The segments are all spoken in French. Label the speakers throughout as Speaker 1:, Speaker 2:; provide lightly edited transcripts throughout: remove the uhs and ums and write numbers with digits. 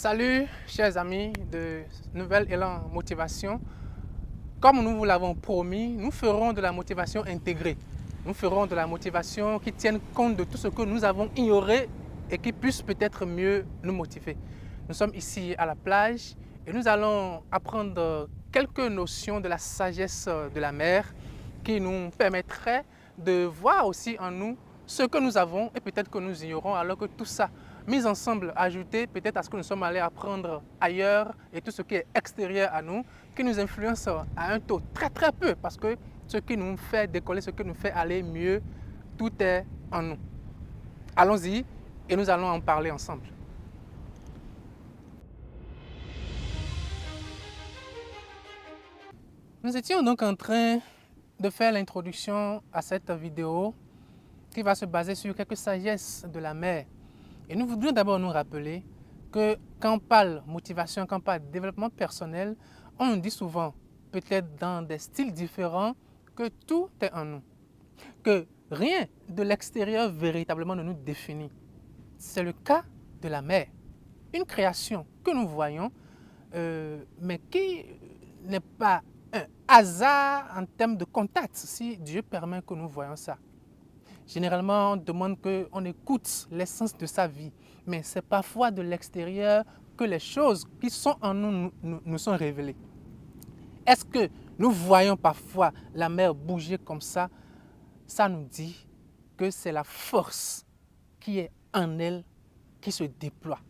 Speaker 1: Salut chers amis de Nouvel Élan Motivation. Comme nous vous l'avons promis, nous ferons de la motivation intégrée. Nous ferons de la motivation qui tienne compte de tout ce que nous avons ignoré et qui puisse peut-être mieux nous motiver. Nous sommes ici à la plage et nous allons apprendre quelques notions de la sagesse de la mer qui nous permettraient de voir aussi en nous ce que nous avons et peut-être que nous ignorons, alors que tout ça mis ensemble, ajouté peut-être à ce que nous sommes allés apprendre ailleurs et tout ce qui est extérieur à nous, qui nous influence à un taux très très peu, parce que ce qui nous fait décoller, ce qui nous fait aller mieux, tout est en nous. Allons-y et nous allons en parler ensemble. Nous étions donc en train de faire l'introduction à cette vidéo qui va se baser sur quelques sagesses de la mer. Et nous voudrions d'abord nous rappeler que quand on parle motivation, quand on parle développement personnel, on nous dit souvent, peut-être dans des styles différents, que tout est en nous. Que rien de l'extérieur véritablement ne nous définit. C'est le cas de la mer. Une création que nous voyons, mais qui n'est pas un hasard en termes de contact, si Dieu permet que nous voyons ça. Généralement, on demande qu'on écoute l'essence de sa vie, mais c'est parfois de l'extérieur que les choses qui sont en nous sont révélées. Est-ce que nous voyons parfois la mer bouger comme ça? Ça nous dit que c'est la force qui est en elle qui se déploie.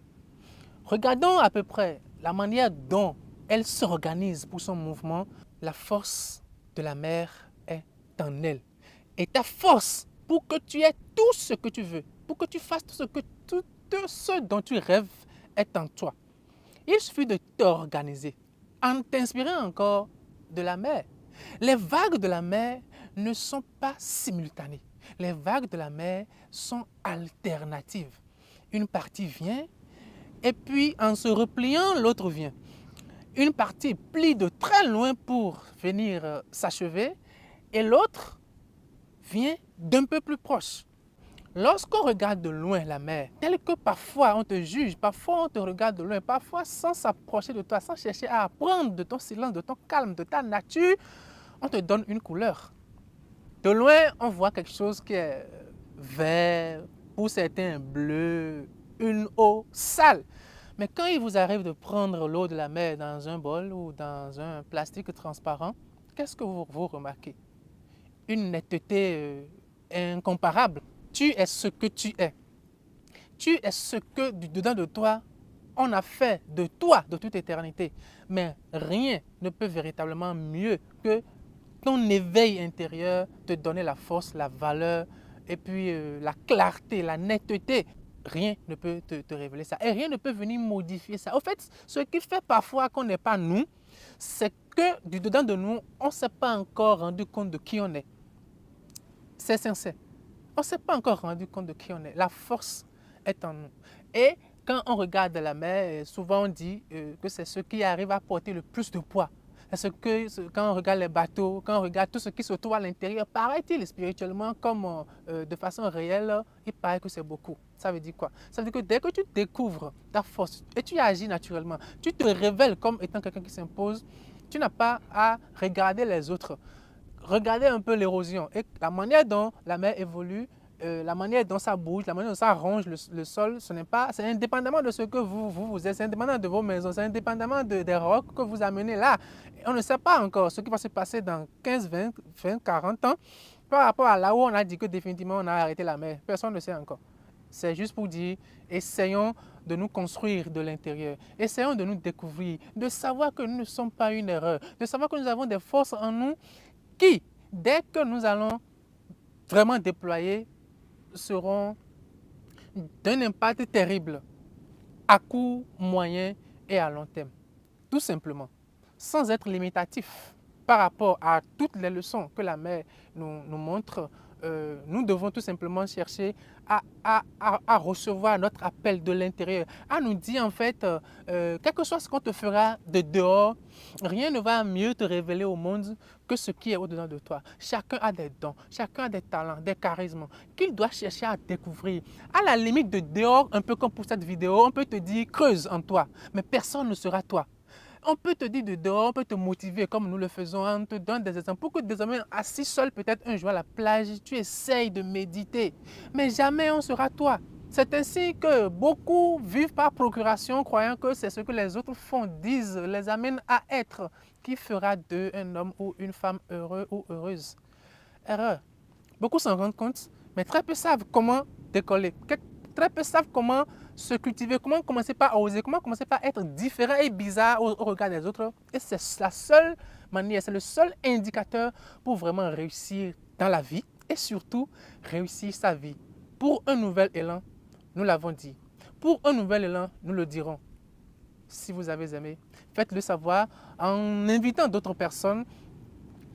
Speaker 1: Regardons à peu près la manière dont elle s'organise pour son mouvement. La force de la mer est en elle. Et ta force pour que tu aies tout ce que tu veux, pour que tu fasses tout ce dont tu rêves est en toi. Il suffit de t'organiser en t'inspirant encore de la mer. Les vagues de la mer ne sont pas simultanées. Les vagues de la mer sont alternatives. Une partie vient et puis en se repliant, l'autre vient. Une partie plie de très loin pour venir s'achever et l'autre vient d'un peu plus proche. Lorsqu'on regarde de loin la mer, tel que parfois on te juge, parfois on te regarde de loin, parfois sans s'approcher de toi, sans chercher à apprendre de ton silence, de ton calme, de ta nature, on te donne une couleur. De loin, on voit quelque chose qui est vert, pour certains bleu, une eau sale. Mais quand il vous arrive de prendre l'eau de la mer dans un bol ou dans un plastique transparent, qu'est-ce que vous remarquez? Une netteté incomparable. Tu es ce que tu es. Tu es ce que du dedans de toi, on a fait de toi de toute éternité. Mais rien ne peut véritablement mieux que ton éveil intérieur te donner la force, la valeur et puis la clarté, la netteté. Rien ne peut te révéler ça. Et rien ne peut venir modifier ça. Au fait, ce qui fait parfois qu'on n'est pas nous, c'est que du dedans de nous, on ne s'est pas encore rendu compte de qui on est. C'est sincère. On ne s'est pas encore rendu compte de qui on est. La force est en nous. Et quand on regarde la mer, souvent on dit que c'est ce qui arrive à porter le plus de poids. Parce que quand on regarde les bateaux, quand on regarde tout ce qui se trouve à l'intérieur, paraît-il spirituellement comme de façon réelle, il paraît que c'est beaucoup. Ça veut dire quoi? Ça veut dire que dès que tu découvres ta force et tu agis naturellement, tu te révèles comme étant quelqu'un qui s'impose, tu n'as pas à regarder les autres. Regardez un peu l'érosion et la manière dont la mer évolue, la manière dont ça bouge, la manière dont ça ronge le sol, c'est indépendamment de ce que vous êtes, c'est indépendamment de vos maisons, c'est indépendamment des rocs que vous amenez là. On ne sait pas encore ce qui va se passer dans 15, 20, 40 ans par rapport à là où on a dit que définitivement on a arrêté la mer. Personne ne sait encore. C'est juste pour dire, essayons de nous construire de l'intérieur. Essayons de nous découvrir, de savoir que nous ne sommes pas une erreur, de savoir que nous avons des forces en nous qui, dès que nous allons vraiment déployer, seront d'un impact terrible à court, moyen et à long terme. Tout simplement, sans être limitatif. par rapport à toutes les leçons que la mère nous montre, nous devons tout simplement chercher à recevoir notre appel de l'intérieur, à nous dire en fait, quel que soit ce qu'on te fera de dehors, rien ne va mieux te révéler au monde que ce qui est au-dedans de toi. Chacun a des dons, chacun a des talents, des charismes qu'il doit chercher à découvrir. À la limite de dehors, un peu comme pour cette vidéo, on peut te dire creuse en toi, mais personne ne sera toi. On peut te dire de dehors, on peut te motiver comme nous le faisons, on te donne des exemples. Pour que désormais, assis seul peut-être un jour à la plage, tu essayes de méditer, mais jamais on sera toi. C'est ainsi que beaucoup vivent par procuration, croyant que c'est ce que les autres font, disent, les amène à être, qui fera d'eux un homme ou une femme heureux ou heureuse. Erreur. Beaucoup s'en rendent compte, mais très peu savent comment décoller. Très peu savent comment se cultiver, comment commencer par oser, comment commencer par être différent et bizarre au regard des autres. Et c'est la seule manière, c'est le seul indicateur pour vraiment réussir dans la vie et surtout réussir sa vie. Pour un nouvel élan, nous l'avons dit. Pour un nouvel élan, nous le dirons. Si vous avez aimé, faites-le savoir en invitant d'autres personnes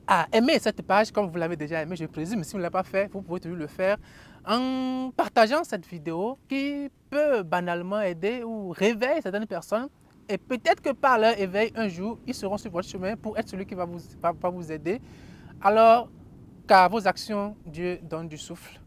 Speaker 1: à aimer cette page comme vous l'avez déjà aimé, je présume. Si vous ne l'avez pas fait, vous pouvez toujours le faire en partageant cette vidéo qui peut banalement aider ou réveiller certaines personnes. Et peut-être que par leur éveil, un jour, ils seront sur votre chemin pour être celui qui va vous aider. Alors qu'à vos actions, Dieu donne du souffle.